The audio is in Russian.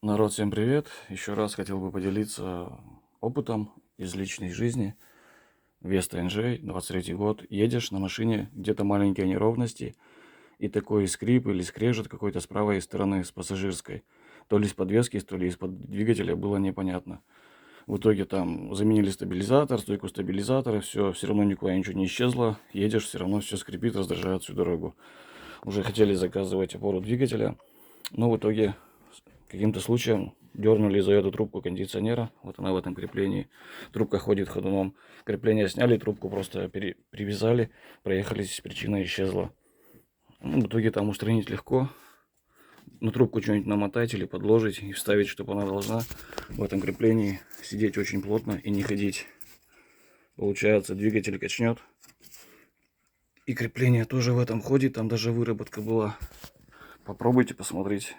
Народ, всем привет! Еще раз хотел бы поделиться опытом из личной жизни. Веста NJ, 23 год. Едешь на машине, где-то маленькие неровности, и такой скрип или скрежет какой-то с правой стороны, с пассажирской. То ли из подвески, то ли из-под двигателя, было непонятно. В итоге там заменили стабилизатор, стойку стабилизатора, все равно никуда ничего не исчезло. Едешь, все равно все скрипит, раздражает всю дорогу. Уже хотели заказывать опору двигателя, но в итоге каким-то случаем дернули за эту трубку кондиционера. Вот она в этом креплении. Трубка ходит ходуном. Крепление сняли, трубку просто привязали. Проехались, причина исчезла. Ну, в итоге там устранить легко. На трубку что-нибудь намотать или подложить и вставить, чтобы она должна в этом креплении сидеть очень плотно и не ходить. Получается, двигатель качнет. И крепление тоже в этом ходит. Там даже выработка была. Попробуйте посмотреть.